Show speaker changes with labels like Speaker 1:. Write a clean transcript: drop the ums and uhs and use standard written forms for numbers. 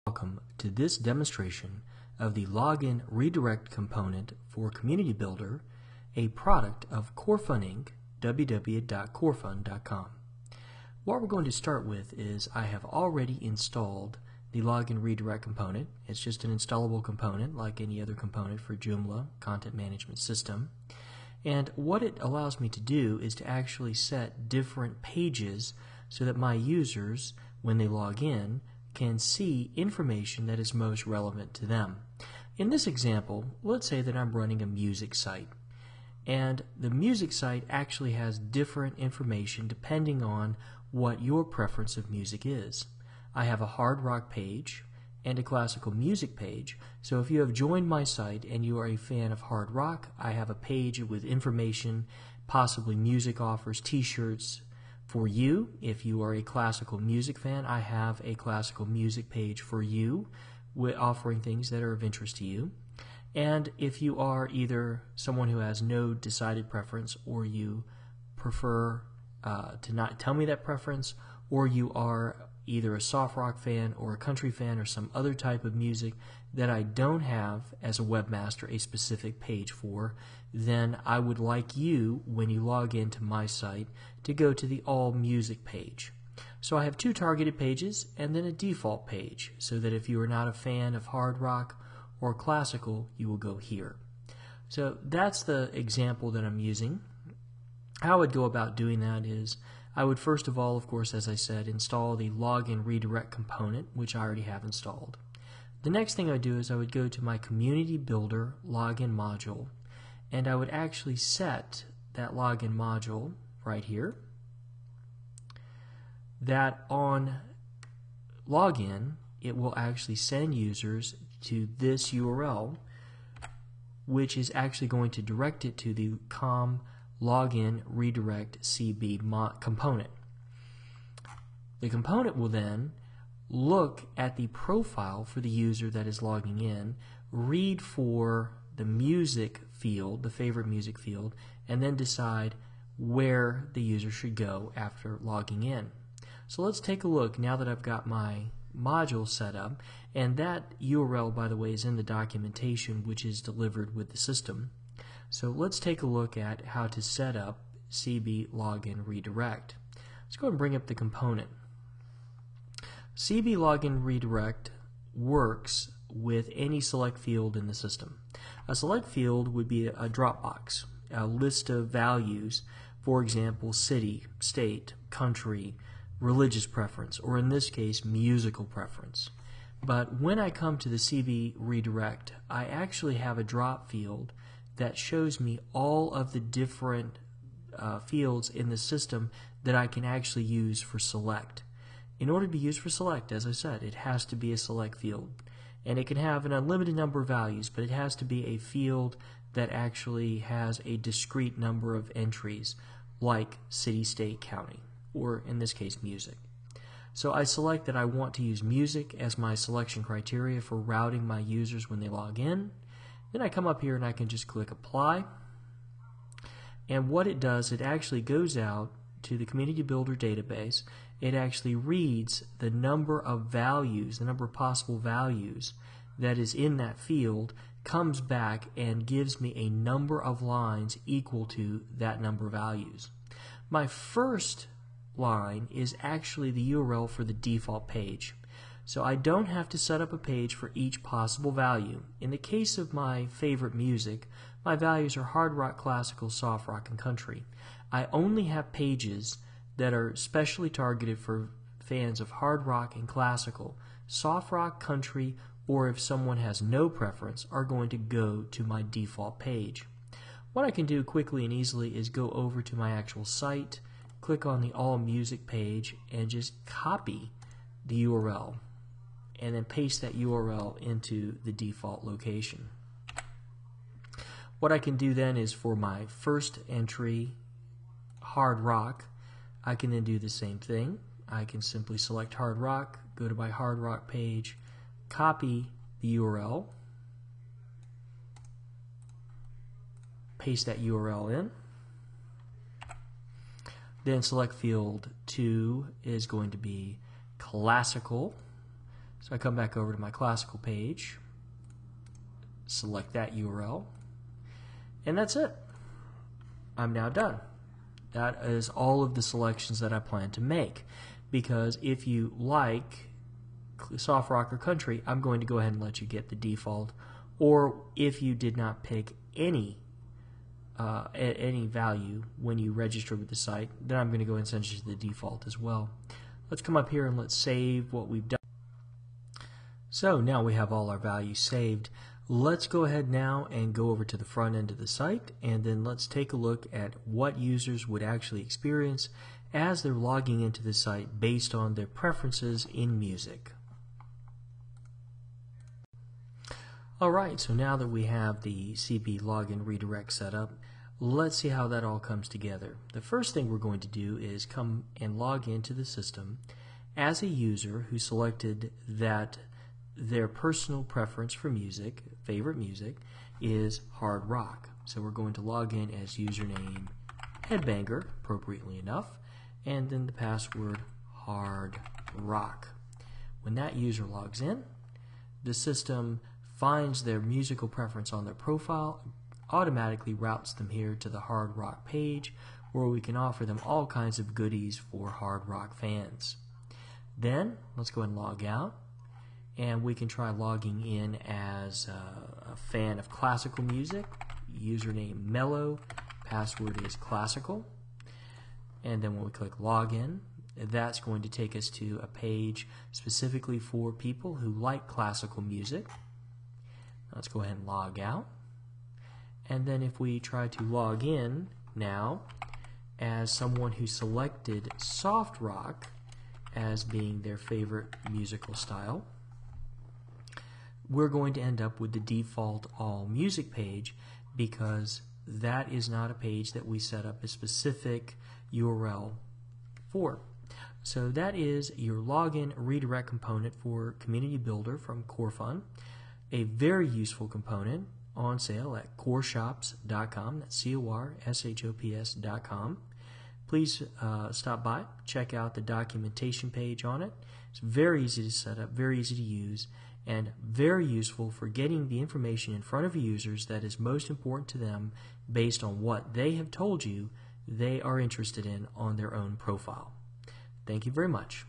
Speaker 1: Welcome to this demonstration of the login redirect component for Community Builder, a product of Corefund Inc., www.corefund.com. What we're going to start with is I have already installed the login redirect component. It's just an installable component like any other component for Joomla content management system. And what it allows me to do is to actually set different pages so that my users, when they log in, can see information that is most relevant to them. In this example, let's say that I'm running a music site, and the music site actually has different information depending on what your preference of music is. I have a hard rock page and a classical music page, so if you have joined my site and you are a fan of hard rock, I have a page with information, possibly music offers, t-shirts. For you, if you are a classical music fan, I have a classical music page for you offering things that are of interest to you. And if you are either someone who has no decided preference, or you prefer to not tell me that preference, or you are either a soft rock fan or a country fan or some other type of music that I don't have as a webmaster a specific page for, then I would like you, when you log into my site, to go to the All Music page. So I have two targeted pages and then a default page, so that if you are not a fan of hard rock or classical, you will go here. So that's the example that I'm using. How I would go about doing that is I would first of all, of course, as I said, install the login redirect component, which I already have installed. The next thing I would do is I would go to my Community Builder login module, and I would actually set that login module right here, that on login it will actually send users to this URL, which is actually going to direct it to the com login redirect CB component. The component will then look at the profile for the user that is logging in, read for the music field, the favorite music field, and then decide where the user should go after logging in. So let's take a look now that I've got my module set up, and that URL, by the way, is in the documentation which is delivered with the system. So let's take a look at how to set up CB login redirect. Let's go ahead and bring up the component. CB login redirect works with any select field in the system. A select field would be a drop box, a list of values, for example, city, state, country, religious preference, or in this case, musical preference. But when I come to the CB redirect, I actually have a drop field that shows me all of the different fields in the system that I can actually use for select. In order to be used for select, as I said, it has to be a select field. And it can have an unlimited number of values, but it has to be a field that actually has a discrete number of entries, like city, state, county, or in this case, music. So I select that I want to use music as my selection criteria for routing my users when they log in. Then I come up here and I can just click apply, and what it does, it actually goes out to the Community Builder database. It actually reads the number of values, the number of possible values that is in that field, comes back and gives me a number of lines equal to that number of values. My first line is actually the URL for the default page. So I don't have to set up a page for each possible value. In the case of my favorite music, my values are hard rock, classical, soft rock, and country. I only have pages that are specially targeted for fans of hard rock and classical. Soft rock, country, or if someone has no preference, are going to go to my default page. What I can do quickly and easily is go over to my actual site, click on the All Music page, and just copy the URL, and then paste that URL into the default location. What I can do then is for my first entry, hard rock, I can then do the same thing. I can simply select hard rock, go to my hard rock page, copy the URL, paste that URL in, then select field 2 is going to be classical. So I come back over to my classical page, select that URL, and that's it. I'm now done. That is all of the selections that I plan to make, because if you like soft rock or country, I'm going to go ahead and let you get the default, or if you did not pick any value when you register with the site, then I'm going to go ahead and send you to the default as well. Let's come up here and let's save what we've done. So now we have all our values saved. Let's go ahead now and go over to the front end of the site, and then let's take a look at what users would actually experience as they're logging into the site based on their preferences in music. Alright, so now that we have the CB login redirect set up, let's see how that all comes together. The first thing we're going to do is come and log into the system as a user who selected that their personal preference for music, favorite music, is hard rock. So we're going to log in as username headbanger, appropriately enough, and then the password hard rock. When that user logs in, the system finds their musical preference on their profile, automatically routes them here to the hard rock page, where we can offer them all kinds of goodies for hard rock fans. Then let's go ahead and log out, and we can try logging in as a fan of classical music. Username mellow, password is classical, and then when we click login, that's going to take us to a page specifically for people who like classical music. Let's go ahead and log out, and then if we try to log in now as someone who selected soft rock as being their favorite musical style, we're going to end up with the default all music page, because that is not a page that we set up a specific URL for. So that is your login redirect component for Community Builder from CoreFund, a very useful component on sale at coreshops.com. That's CORSHOPS.com. Please stop by, check out the documentation page on it. It's very easy to set up, very easy to use, and very useful for getting the information in front of users that is most important to them based on what they have told you they are interested in on their own profile. Thank you very much.